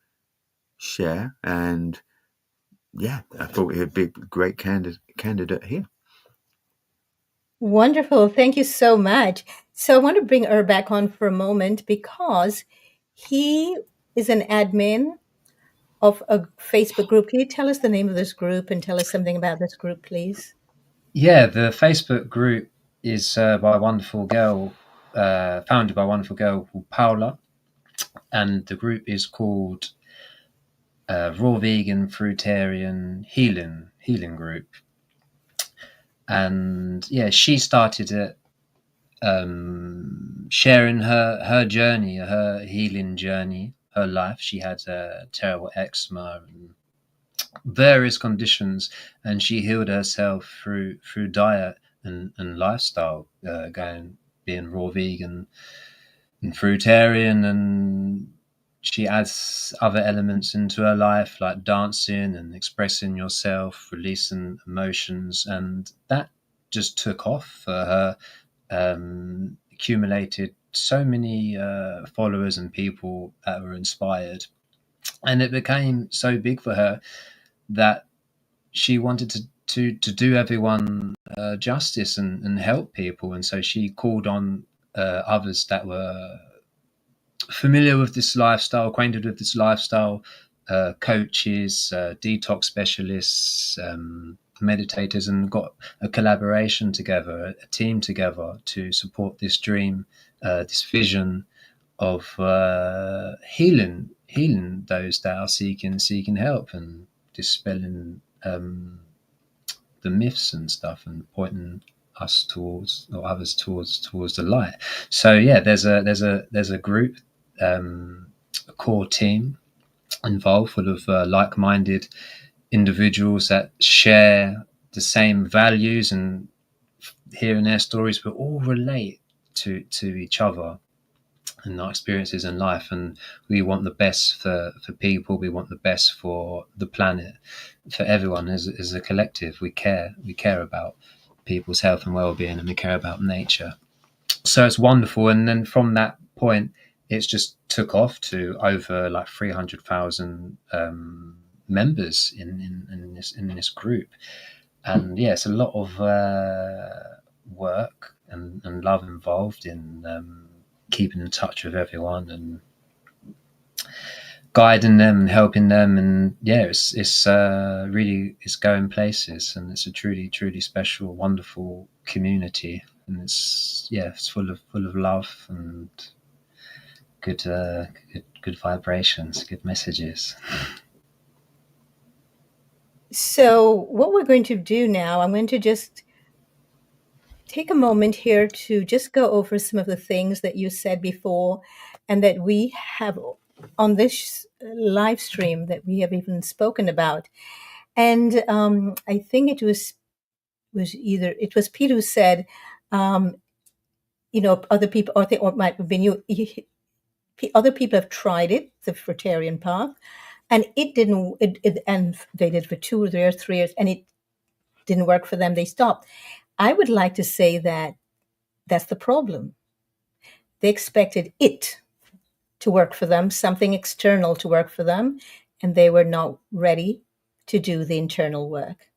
Speaker 2: share. And yeah, I thought he'd be a great candidate here.
Speaker 1: Wonderful. Thank you so much. So I want to bring her back on for a moment because he is an admin of a Facebook group. Can you tell us the name of this group and tell us something about this group, please?
Speaker 3: Yeah, the Facebook group is by a wonderful girl, founded by a wonderful girl called Paula, and the group is called Raw Vegan Fruitarian Healing Group. And yeah, she started it, sharing her journey, her healing journey, her life. She had terrible eczema and various conditions, and she healed herself through diet and lifestyle, being raw vegan and fruitarian, and she adds other elements into her life like dancing and expressing yourself, releasing emotions, and that just took off for her. Accumulated so many followers and people that were inspired, and it became so big for her that she wanted to do everyone justice and help people, and so she called on others that were familiar with this lifestyle, acquainted with this lifestyle, coaches, detox specialists, meditators, and got a collaboration together, a team together to support this dream, this vision of healing those that are seeking help and dispelling the myths and stuff and pointing us towards or others towards the light. So yeah, there's a group, a core team involved full of like-minded individuals that share the same values and hearing their stories, but all relate to each other and our experiences in life. And we want the best for people. We want the best for the planet, for everyone as a collective. We care about people's health and well-being, and we care about nature. So it's wonderful. And then from that point, it's just took off to over like 300,000 members in this group. And yeah, it's a lot of work and love involved in keeping in touch with everyone and guiding them and helping them. And yeah, it's really, it's going places, and it's a truly special, wonderful community. And it's full of love and good vibrations, good messages.
Speaker 1: So, what we're going to do now, I'm going to just take a moment here to just go over some of the things that you said before and that we have on this live stream that we have even spoken about. And I think it was Pete who said, um, other people, or it might have been you. Other people have tried it, the fruitarian path, and it didn't. And they did for 2 or 3 years, and it didn't work for them. They stopped. I would like to say that that's the problem. They expected it to work for them, something external to work for them, and they were not ready to do the internal work.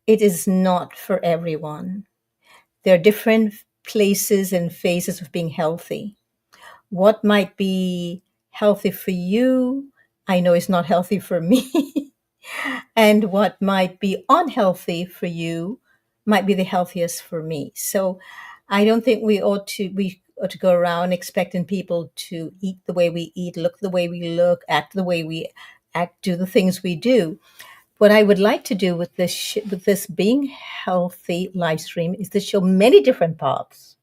Speaker 1: It is not for everyone. There are different places and phases of being healthy. What might be healthy for you, I know is not healthy for me. And what might be unhealthy for you might be the healthiest for me. So I don't think we ought to go around expecting people to eat the way we eat, look the way we look, act the way we act, do the things we do. What I would like to do with this being healthy live stream is to show many different paths,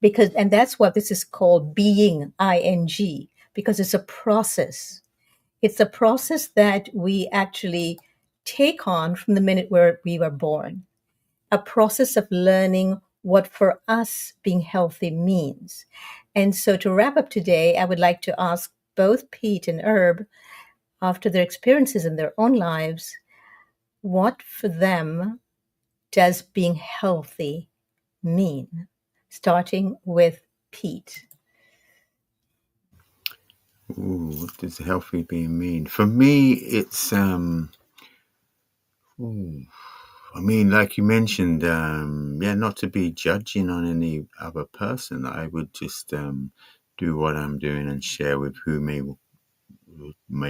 Speaker 1: because and that's what this is called, being ing, because it's a process. It's a process that we actually take on from the minute where we were born, a process of learning what for us being healthy means. And so to wrap up today, I would like to ask both Pete and Herb, after their experiences in their own lives, what for them does being healthy mean? Starting with Pete.
Speaker 2: Ooh, what does healthy being mean? For me, it's ooh, I mean, like you mentioned, yeah, not to be judging on any other person. I would just do what I'm doing and share with who may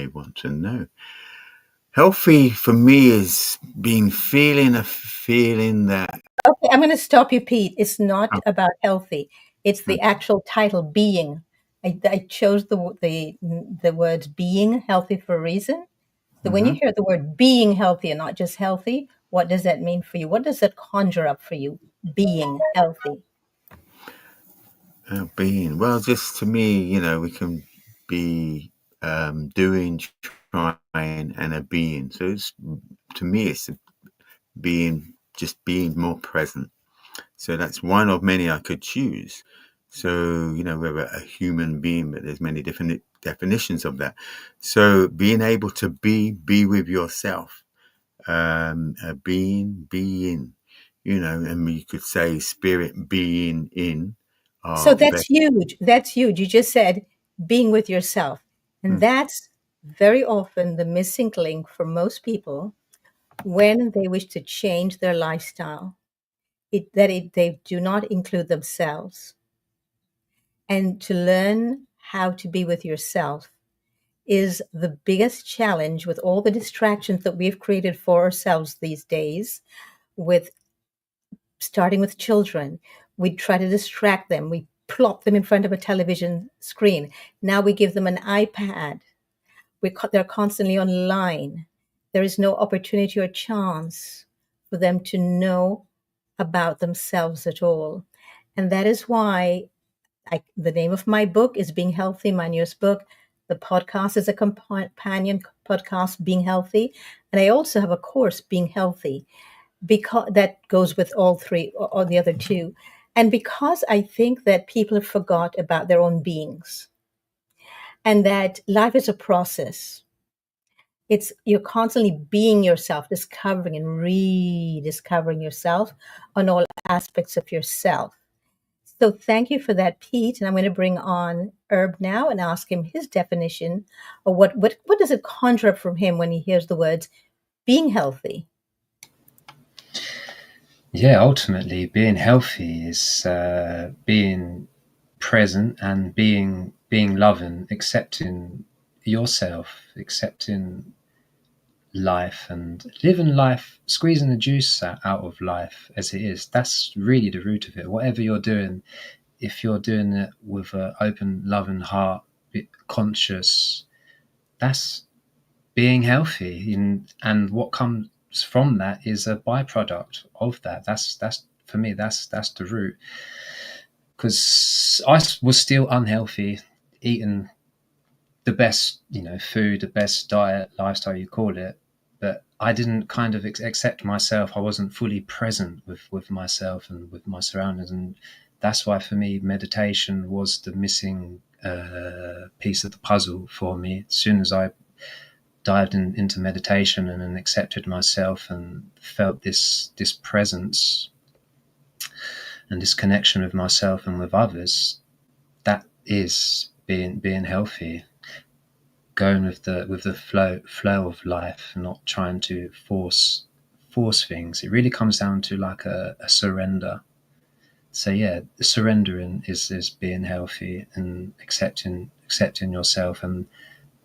Speaker 2: want to know. Healthy for me is feeling a feeling that.
Speaker 1: Okay, I'm going to stop you, Pete. It's not
Speaker 2: Oh,
Speaker 1: about healthy. It's the
Speaker 2: okay.
Speaker 1: actual title, being. I chose the words being healthy for a reason. So when you
Speaker 2: Mm-hmm.
Speaker 1: hear the word being healthy and not just healthy, what does that mean for you? What does that conjure up for you? Being healthy.
Speaker 2: Being well, just to me, we can be doing, trying, and a being. So it's to me, it's being just being more present. So that's one of many I could choose. So, we're a human being, but there's many different definitions of that. So being able to be with yourself, a being, and we could say spirit being in
Speaker 1: So
Speaker 2: our
Speaker 1: that's
Speaker 2: best.
Speaker 1: huge. That's huge. You just said being with yourself. And
Speaker 2: Mm,
Speaker 1: that's very often the missing link for most people when they wish to change their lifestyle. They do not include themselves. And to learn how to be with yourself is the biggest challenge with all the distractions that we've created for ourselves these days, with starting with children. We try to distract them. We plop them in front of a television screen. Now we give them an iPad. They're constantly online. There is no opportunity or chance for them to know about themselves at all. And that is why the name of my book is Being Healthy, my newest book. The podcast is a companion podcast, Being Healthy. And I also have a course, Being Healthy, because that goes with all three or the other two. And because I think that people have forgot about their own beings and that life is a process. It's you're constantly being yourself, discovering and rediscovering yourself on all aspects of yourself. So thank you for that, Pete. And I'm going to bring on Herb now and ask him his definition of what does it conjure up from him when he hears the words being healthy?
Speaker 3: Yeah, ultimately, being healthy is being present and being loving, accepting yourself, accepting life, and living life, squeezing the juice out of life as it is. That's really the root of it. Whatever you're doing, if you're doing it with an open, loving heart, conscious, that's being healthy. And what comes from that is a byproduct of that. That's for me. That's the root. Because I was still unhealthy, eating the best, food, the best diet, lifestyle, you call it, but I didn't kind of accept myself. I wasn't fully present with myself and with my surroundings, and that's why for me meditation was the missing piece of the puzzle for me. As soon as I dived into meditation and accepted myself and felt this presence and this connection with myself and with others, that is being healthy, going with the flow of life, not trying to force things. It really comes down to like a surrender. So yeah, the surrendering is being healthy and accepting yourself, and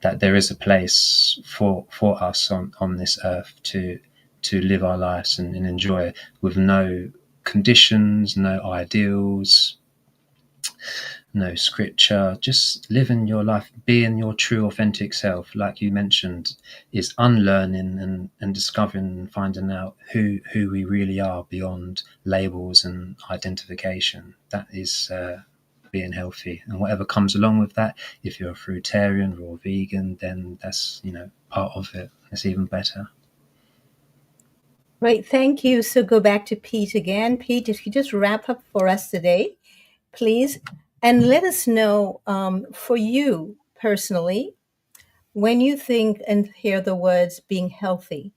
Speaker 3: that there is a place for us on this earth to live our lives and enjoy with no conditions, no ideals, no scripture, just living your life, being your true authentic self, like you mentioned, is unlearning and discovering and finding out who we really are beyond labels and identification. That is being healthy, and whatever comes along with that, if you're a fruitarian or a vegan, then that's part of it. It's even better.
Speaker 1: Great, thank you. So go back to Pete again. Pete, if you just wrap up for us today, please, and let us know for you personally, when you think and hear the words being healthy,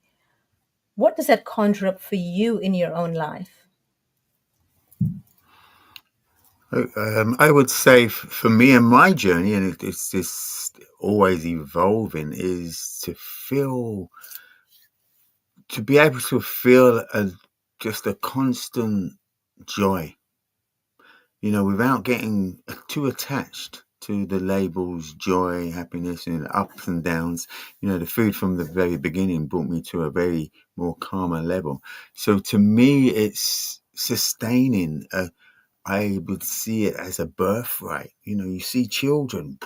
Speaker 1: what does that conjure up for you in your own life?
Speaker 2: I would say for me and my journey, and it's just always evolving, is to be able to feel just a constant joy, without getting too attached to the labels joy, happiness, and ups and downs. The food from the very beginning brought me to a very more calmer level. So to me, it's sustaining. I would see it as a birthright. You see children,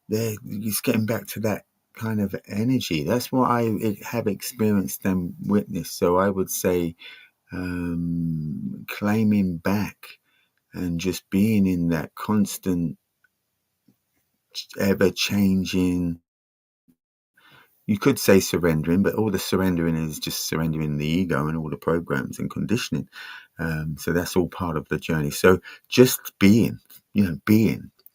Speaker 2: they're just getting back to that kind of energy. That's what I have experienced and witnessed. So I would say claiming back and just being in that constant, ever changing. You could say surrendering, but all the surrendering is just surrendering the ego and all the programs and conditioning. So that's all part of the journey. So just being,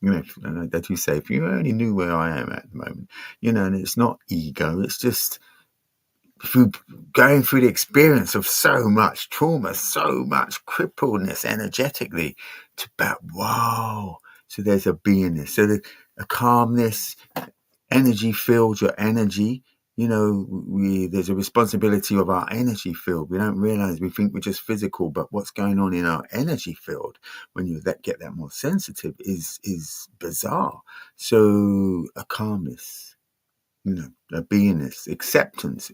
Speaker 2: that you say, if you only knew where I am at the moment, and it's not ego, it's just through going through the experience of so much trauma, so much crippledness energetically, to that, wow. So there's a beingness, so a calmness, energy field, your energy. There's a responsibility of our energy field. We don't realize, we think we're just physical, but what's going on in our energy field when you get that more sensitive is bizarre. So a calmness, a beingness, acceptance,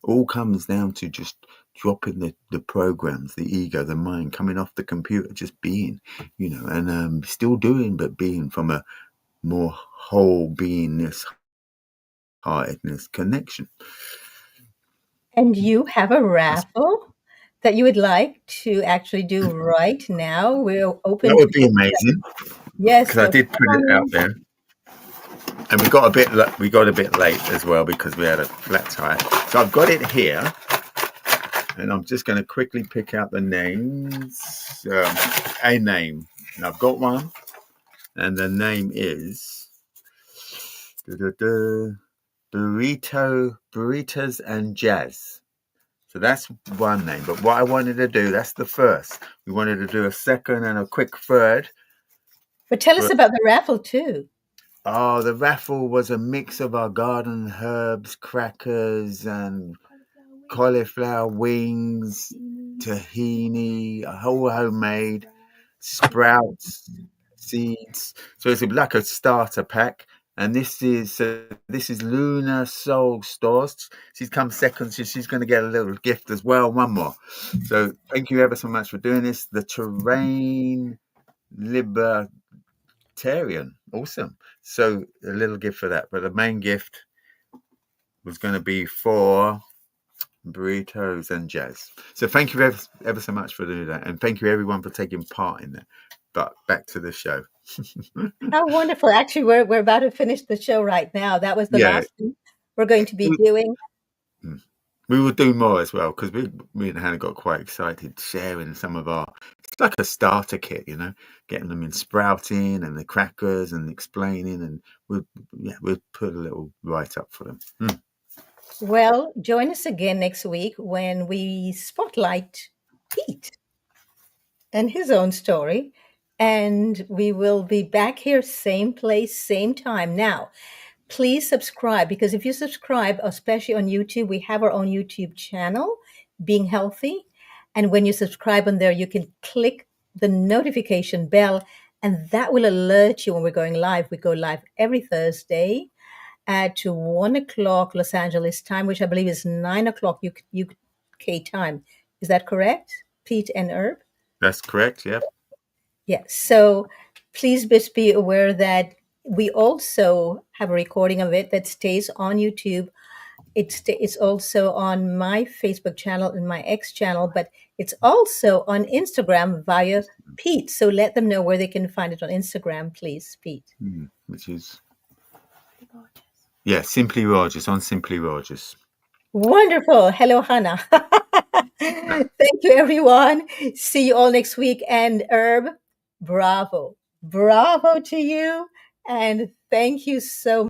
Speaker 2: all comes down to just dropping the programs, the ego, the mind, coming off the computer, just being, and still doing, but being from a more whole beingness, heartedness connection.
Speaker 1: And you have a raffle that you would like to actually do right now. We're
Speaker 2: That
Speaker 1: open to
Speaker 2: would be amazing,
Speaker 1: yes.
Speaker 2: because I
Speaker 1: So
Speaker 2: did put
Speaker 1: come
Speaker 2: it out
Speaker 1: on.
Speaker 2: there, and we got a bit late as well because we had a flat tire. So I've got it here, and I'm just going to quickly pick out the names. A name, and I've got one, and the name is Burritos and Jazz. So that's one name. But what I wanted to do, that's the first. We wanted to do a second and a quick third.
Speaker 1: But tell us
Speaker 2: For,
Speaker 1: about the raffle too.
Speaker 2: the raffle was a mix of our garden herbs, crackers, and cauliflower wings, tahini, a whole homemade, sprouts, seeds. So it's like a starter pack. And this is Luna Soul Stores. She's come second, so she's going to get a little gift as well. One more. So thank you ever so much for doing this. The Terrain Libertarian, awesome. So a little gift for that, but the main gift was going to be for burritos and jazz. So thank you ever so much for doing that, and thank you everyone for taking part in that. But back to the show.
Speaker 1: How wonderful. Actually, we're about to finish the show right now. That was the
Speaker 2: Yeah,
Speaker 1: last thing we're going to be doing.
Speaker 2: we will do more as well, because me and Hannah got quite excited sharing some of our. It's like a starter kit, getting them in sprouting and the crackers and explaining, and we'll put a little write up for them.
Speaker 1: Well, join us again next week when we spotlight Pete and his own story. And we will be back here, same place, same time. Now, please subscribe, because if you subscribe, especially on YouTube, we have our own YouTube channel, Being Healthy. And when you subscribe on there, you can click the notification bell, and that will alert you when we're going live. We go live every Thursday at 1 o'clock Los Angeles time, which I believe is 9 o'clock UK time. Is that correct, Pete and Herb?
Speaker 2: That's correct. Yeah.
Speaker 1: Yes. So please just be aware that we also have a recording of it that stays on YouTube. It's also on my Facebook channel and my X channel, but it's also on Instagram via Pete. So let them know where they can find it on Instagram, please, Pete.
Speaker 2: Which is Simply Rogers, on Simply Rogers.
Speaker 1: Wonderful. Hello, Hannah. Thank you, everyone. See you all next week. And Herb, bravo. Bravo to you. And thank you so